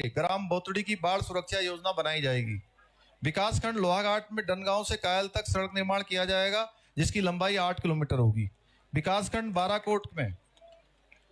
ग्राम बोतड़ी की बाढ़ सुरक्षा योजना बनाई जाएगी। विकासखंड लोहाघाट में डनगांव से कायल तक सड़क निर्माण किया जाएगा, जिसकी लंबाई 8 किलोमीटर होगी। विकासखंड बाराकोट में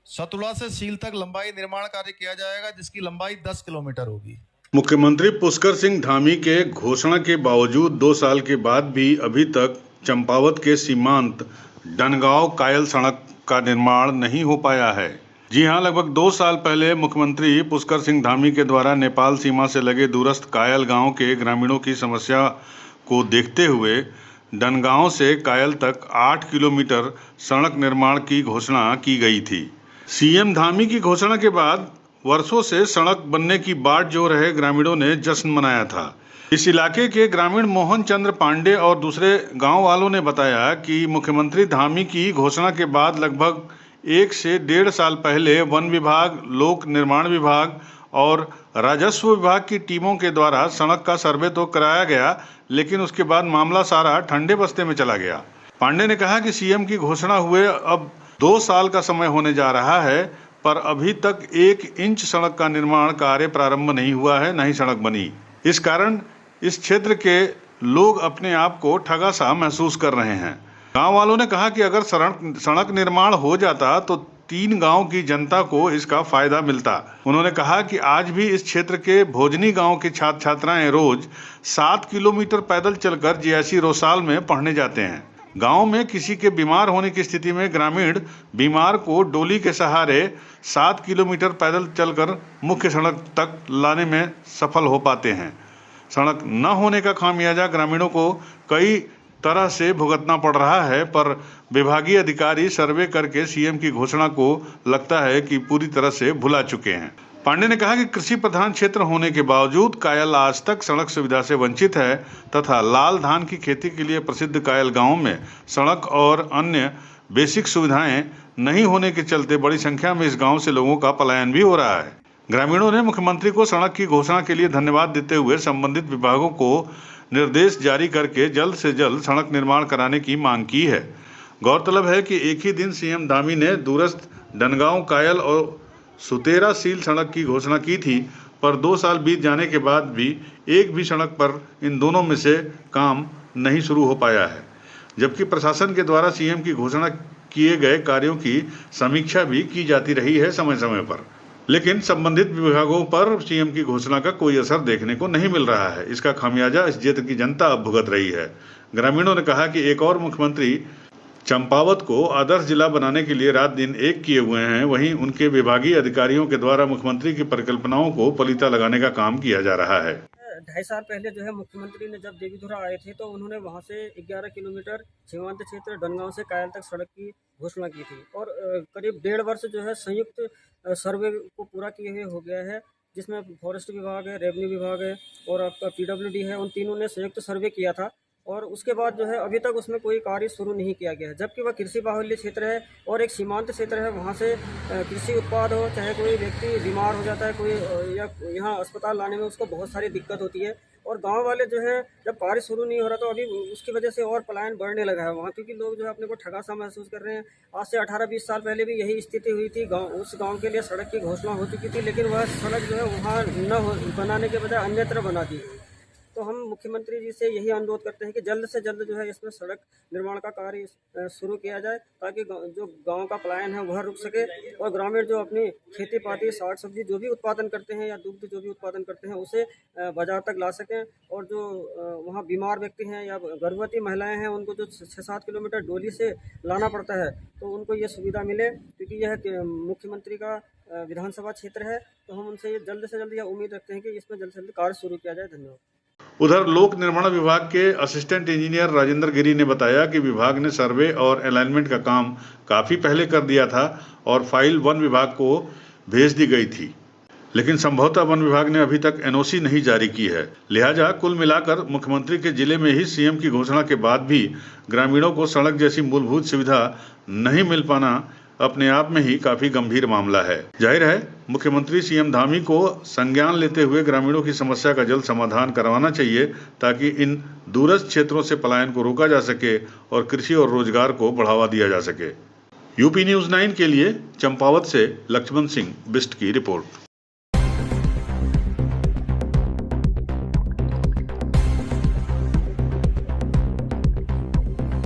सतुड़ा से सील तक लंबाई निर्माण कार्य किया जाएगा, जिसकी लंबाई 10 किलोमीटर होगी। मुख्यमंत्री पुष्कर सिंह धामी के घोषणा के बावजूद 2 साल के बाद भी अभी तक चंपावत के सीमांत डनगांव कायल सड़क का निर्माण नहीं हो पाया है। जी हां, लगभग 2 साल पहले मुख्यमंत्री पुष्कर सिंह धामी के द्वारा नेपाल सीमा से लगे दूरस्थ कायल गांव के ग्रामीणों की समस्या को देखते हुए डनगांव से कायल तक 8 किलोमीटर सड़क निर्माण की घोषणा की गई थी। सीएम धामी की घोषणा के बाद वर्षों से सड़क बनने की बाट जो रहे ग्रामीणों ने जश्न मनाया था। इस इलाके के ग्रामीण मोहन चंद्र पांडे और दूसरे गांव वालों ने बताया कि मुख्यमंत्री धामी की घोषणा के बाद लगभग 1 से 1.5 साल पहले वन विभाग, लोक निर्माण विभाग और राजस्व विभाग की टीमों के द्वारा सड़क का सर्वे तो कराया गया, लेकिन उसके बाद मामला सारा ठंडे बस्ते में चला गया। पांडे ने कहा कि सीएम की घोषणा हुए अब 2 साल का समय होने जा रहा है, पर अभी तक 1 इंच सड़क का निर्माण कार्य प्रारंभ नहीं हुआ है, न ही सड़क बनी। इस कारण इस क्षेत्र के लोग अपने आप को ठगा सा महसूस कर रहे हैं। गांव वालों ने कहा कि अगर सड़क निर्माण हो जाता तो 3 गांव की जनता को इसका फायदा मिलता। उन्होंने कहा कि आज भी इस क्षेत्र के भोजनी गांव के छात्र छात्राएं रोज 7 किलोमीटर पैदल चलकर जीआईसी रोसाल में पढ़ने जाते हैं। गांव में किसी के बीमार होने की स्थिति में ग्रामीण बीमार को डोली के सहारे 7 किलोमीटर पैदल चलकर मुख्य सड़क तक लाने में सफल हो पाते हैं। सड़क न होने का खामियाजा ग्रामीणों को कई तरह से भुगतना पड़ रहा है, पर विभागीय अधिकारी सर्वे करके सीएम की घोषणा को लगता है कि पूरी तरह से भुला चुके हैं। पांडे ने कहा कि कृषि प्रधान क्षेत्र होने के बावजूद कायल आज तक सड़क सुविधा से वंचित है तथा लाल धान की खेती के लिए प्रसिद्ध कायल गांव में सड़क और अन्य बेसिक सुविधाएं नहीं होने के चलते बड़ी संख्या में इस गांव से लोगों का पलायन भी हो रहा है। ग्रामीणों ने मुख्यमंत्री को सड़क की घोषणा के लिए धन्यवाद देते हुए संबंधित विभागों को निर्देश जारी करके जल्द से जल्द सड़क निर्माण कराने की मांग की है। गौरतलब है कि एक ही दिन सीएम धामी ने दूरस्थ डनगांव कायल और सुतेरा सील सड़क की घोषणा की थी, पर 2 साल बीत जाने के बाद भी एक भी सड़क पर इन दोनों में से काम नहीं शुरू हो पाया है, जबकि प्रशासन के द्वारा सीएम की घोषणा किए गए कार्यों की समीक्षा भी की जाती रही है समय समय पर, लेकिन संबंधित विभागों पर सीएम की घोषणा का कोई असर देखने को नहीं मिल रहा है। इसका खामियाजा इस क्षेत्र की जनता अब भुगत रही है। ग्रामीणों ने कहा कि एक और मुख्यमंत्री चंपावत को आदर्श जिला बनाने के लिए रात दिन एक किए हुए हैं, वहीं उनके विभागीय अधिकारियों के द्वारा मुख्यमंत्री की परिकल्पनाओं को पलीता लगाने का काम किया जा रहा है। 2.5 साल पहले जो है मुख्यमंत्री ने जब देवीधुरा आए थे तो उन्होंने वहां से 11 किलोमीटर सीमांत क्षेत्र डनगांव से कायल तक सड़क की घोषणा की थी और करीब 1.5 वर्ष जो है संयुक्त सर्वे को पूरा किए हुए हो गया है, जिसमें फॉरेस्ट विभाग है, रेवेन्यू विभाग है और आपका पीडब्ल्यूडी है। उन तीनों ने संयुक्त सर्वे किया था और उसके बाद जो है अभी तक उसमें कोई कार्य शुरू नहीं किया गया है, जबकि वह कृषि बाहुल्य क्षेत्र है और एक सीमांत क्षेत्र है। वहाँ से कृषि उत्पाद हो, चाहे कोई व्यक्ति बीमार हो जाता है कोई, या यहाँ अस्पताल लाने में उसको बहुत सारी दिक्कत होती है और गांव वाले जो है जब कार्य शुरू नहीं हो रहा तो अभी उसकी वजह से और पलायन बढ़ने लगा है वहाँ, क्योंकि लोग जो है अपने को ठगा सा महसूस कर रहे हैं। आज से 18-20 साल पहले भी यही स्थिति हुई थी। उस गाँव के लिए सड़क की घोषणा हो चुकी थी, लेकिन वह सड़क जो है वहाँ न बनाने के बजाय अन्यत्र बना दी। तो हम मुख्यमंत्री जी से यही अनुरोध करते हैं कि जल्द से जल्द जो है इसमें सड़क निर्माण का कार्य शुरू किया जाए, ताकि जो गांव का पलायन है वह रुक सके और ग्रामीण जो अपनी खेती पाती, साग सब्जी जो भी उत्पादन करते हैं या दुग्ध जो भी उत्पादन करते हैं उसे बाजार तक ला सकें। और जो वहाँ बीमार व्यक्ति हैं या गर्भवती महिलाएं हैं उनको जो 6-7 किलोमीटर डोली से लाना पड़ता है तो उनको ये सुविधा मिले, क्योंकि यह मुख्यमंत्री का विधानसभा क्षेत्र है। तो हम उनसे ये जल्द से जल्द यह उम्मीद रखते हैं कि इसमें जल्द से जल्द कार्य शुरू किया जाए। धन्यवाद। उधर लोक निर्माण विभाग के असिस्टेंट इंजीनियर राजेंद्र गिरी ने बताया कि विभाग ने सर्वे और अलाइनमेंट का काम काफी पहले कर दिया था और फाइल वन विभाग को भेज दी गई थी, लेकिन संभवतः वन विभाग ने अभी तक एनओसी नहीं जारी की है। लिहाजा कुल मिलाकर मुख्यमंत्री के जिले में ही सीएम की घोषणा के बाद भी ग्रामीणों को सड़क जैसी मूलभूत सुविधा नहीं मिल पाना अपने आप में ही काफी गंभीर मामला है। जाहिर है मुख्यमंत्री सीएम धामी को संज्ञान लेते हुए ग्रामीणों की समस्या का जल्द समाधान करवाना चाहिए, ताकि इन दूरस्थ क्षेत्रों से पलायन को रोका जा सके और कृषि और रोजगार को बढ़ावा दिया जा सके। यूपी न्यूज़ 9 के लिए चंपावत से लक्ष्मण सिंह बिष्ट की रिपोर्ट।